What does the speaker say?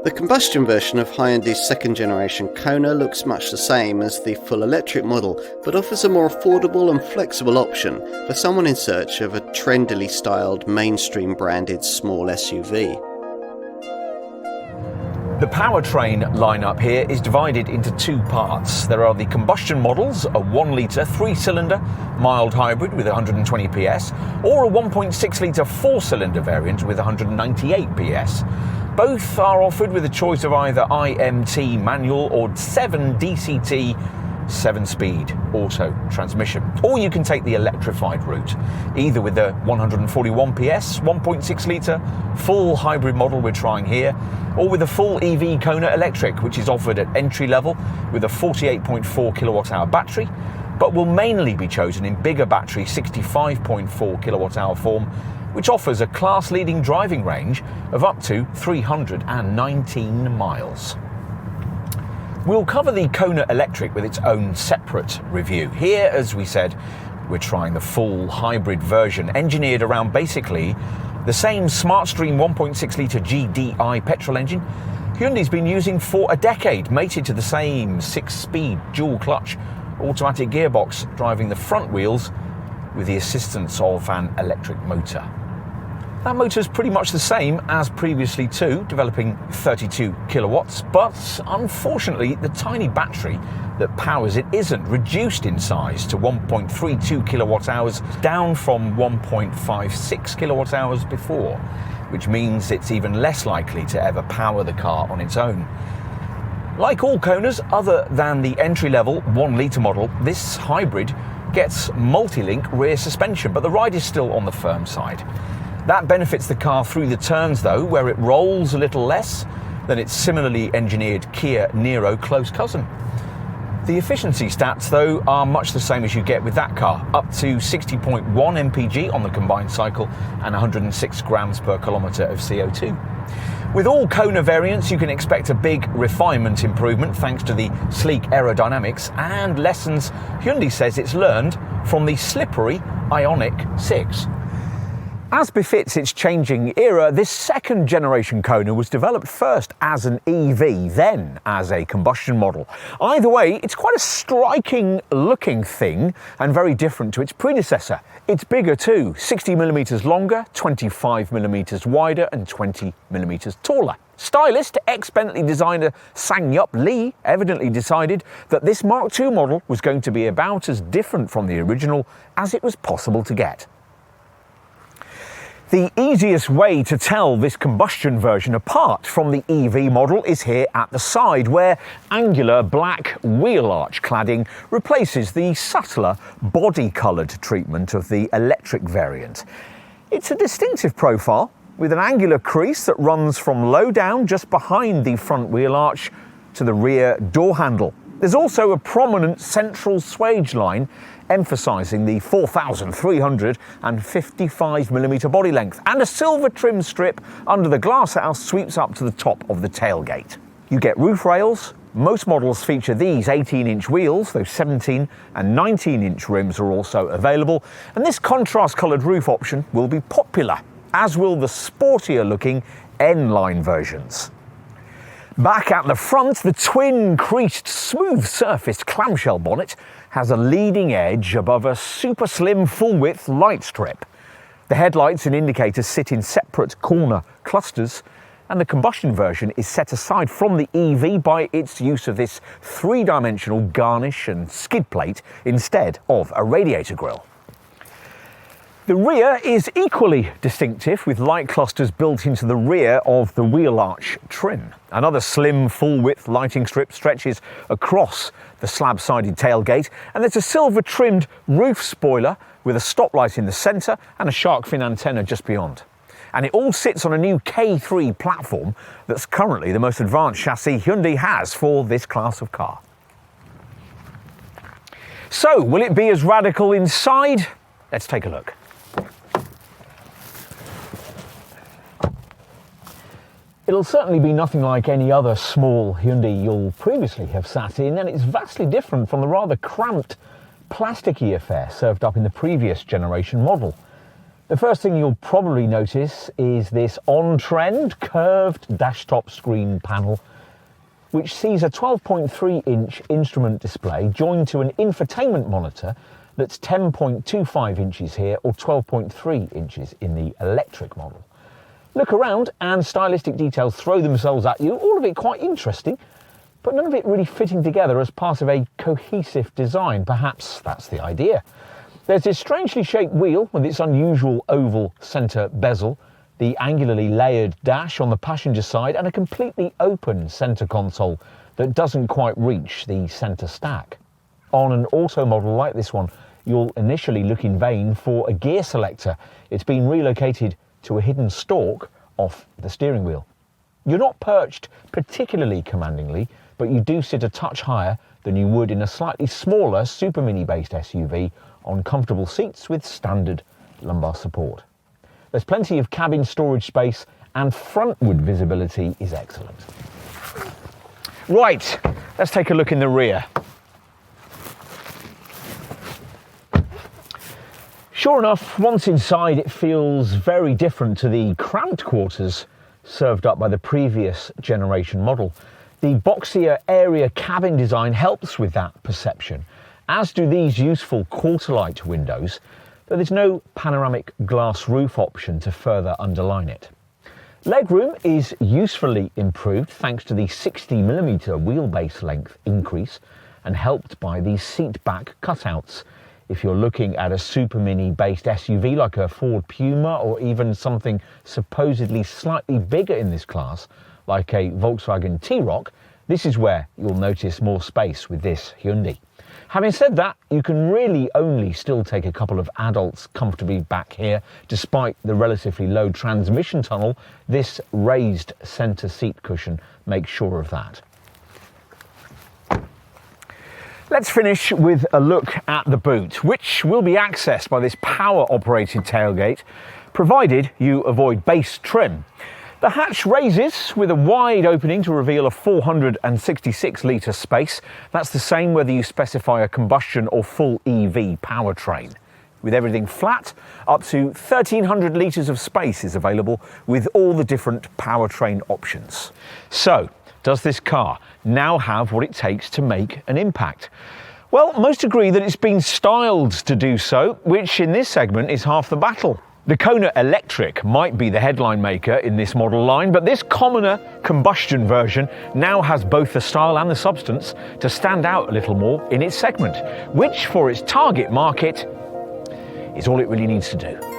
The combustion version of Hyundai's second generation Kona looks much the same as the full electric model, but offers a more affordable and flexible option for someone in search of a trendily styled, mainstream branded small SUV. The Powertrain lineup here is divided into two parts. There are the combustion models, a 1-litre 3-cylinder mild hybrid with 120 PS, or a 1.6-litre 4-cylinder variant with 198 PS. Both are offered with a choice of either IMT manual or 7 DCT 7-speed auto transmission. Or you can take the electrified route, either with the 141 PS 1.6-litre full hybrid model we're trying here, or with a full EV Kona Electric, which is offered at entry level with a 48.4 kilowatt-hour battery, but will mainly be chosen in bigger battery 65.4 kilowatt-hour form, which offers a class-leading driving range of up to 319 miles. We'll cover the Kona Electric with its own separate review. Here, as we said, we're trying the full hybrid version, engineered around basically the same SmartStream 1.6-litre GDI petrol engine Hyundai's been using for a decade, mated to the same 6-speed dual-clutch automatic gearbox, driving the front wheels with the assistance of an electric motor. That motor's pretty much the same as previously too, developing 32 kilowatts, but unfortunately the tiny battery that powers it isn't, reduced in size to 1.32 kilowatt hours, down from 1.56 kilowatt hours before, which means it's even less likely to ever power the car on its own. Like all Konas, other than the entry-level 1-litre model, this hybrid gets multi-link rear suspension, but the ride is still on the firm side. That benefits the car through the turns though, where it rolls a little less than its similarly engineered Kia Niro close cousin. The efficiency stats though are much the same as you get with that car, up to 60.1 mpg on the combined cycle and 106 grams per kilometre of CO2. With all Kona variants you can expect a big refinement improvement thanks to the sleek aerodynamics and lessons Hyundai says it's learned from the slippery Ioniq 6. As befits its changing era, this second generation Kona was developed first as an EV, then as a combustion model. Either way, it's quite a striking looking thing and very different to its predecessor. It's bigger too, 60mm longer, 25mm wider and 20mm taller. Stylist, ex-Bentley designer Sang-Yup Lee evidently decided that this Mark II model was going to be about as different from the original as it was possible to get. The easiest way to tell this combustion version apart from the EV model is here at the side, where angular black wheel arch cladding replaces the subtler body-coloured treatment of the electric variant. It's a distinctive profile with an angular crease that runs from low down just behind the front wheel arch to the rear door handle. There's also a prominent central swage line emphasising the 4,355mm body length, and a silver trim strip under the glass house sweeps up to the top of the tailgate. You get roof rails. Most models feature these 18-inch wheels, though 17 and 19-inch rims are also available, and this contrast-coloured roof option will be popular, as will the sportier-looking N-line versions. Back at the front, the twin creased smooth-surfaced clamshell bonnet has a leading edge above a super slim full-width light strip. The headlights and indicators sit in separate corner clusters, and the combustion version is set aside from the EV by its use of this three-dimensional garnish and skid plate instead of a radiator grille. The rear is equally distinctive, with light clusters built into the rear of the wheel arch trim. Another slim full-width lighting strip stretches across the slab-sided tailgate, and there's a silver-trimmed roof spoiler with a stoplight in the centre and a shark fin antenna just beyond. And it all sits on a new K3 platform that's currently the most advanced chassis Hyundai has for this class of car. So, will it be as radical inside? Let's take a look. It'll certainly be nothing like any other small Hyundai you'll previously have sat in, and it's vastly different from the rather cramped, plasticky affair served up in the previous generation model. The first thing you'll probably notice is this on-trend curved dashtop screen panel, which sees a 12.3-inch instrument display joined to an infotainment monitor that's 10.25 inches here or 12.3 inches in the electric model. Look around and stylistic details throw themselves at you, all of it quite interesting, but none of it really fitting together as part of a cohesive design. Perhaps that's the idea. There's this strangely shaped wheel with its unusual oval centre bezel, the angularly layered dash on the passenger side, and a completely open centre console that doesn't quite reach the centre stack. On an auto model like this one, you'll initially look in vain for a gear selector. It's been relocated to a hidden stalk off the steering wheel. You're not perched particularly commandingly, but you do sit a touch higher than you would in a slightly smaller Super Mini based SUV on comfortable seats with standard lumbar support. There's plenty of cabin storage space and frontward visibility is excellent. Right, let's take a look in the rear. Sure enough, once inside it feels very different to the cramped quarters served up by the previous generation model. The boxier, airier cabin design helps with that perception, as do these useful quarter-light windows, though there's no panoramic glass roof option to further underline it. Legroom is usefully improved thanks to the 60mm wheelbase length increase and helped by these seat back cutouts. If you're looking at a Super Mini based SUV like a Ford Puma or even something supposedly slightly bigger in this class like a Volkswagen T-Roc, this is where you'll notice more space with this Hyundai. Having said that, you can really only still take a couple of adults comfortably back here, despite the relatively low transmission tunnel. This raised centre seat cushion makes sure of that. Let's finish with a look at the boot, which will be accessed by this power-operated tailgate, provided you avoid base trim. The hatch raises with a wide opening to reveal a 466-litre space. That's the same whether you specify a combustion or full EV powertrain. With everything flat, up to 1,300 litres of space is available with all the different powertrain options. So, does this car now have what it takes to make an impact? Well, most agree that it's been styled to do so, which in this segment is half the battle. The Kona Electric might be the headline maker in this model line, but this commoner combustion version now has both the style and the substance to stand out a little more in its segment, which for its target market is all it really needs to do.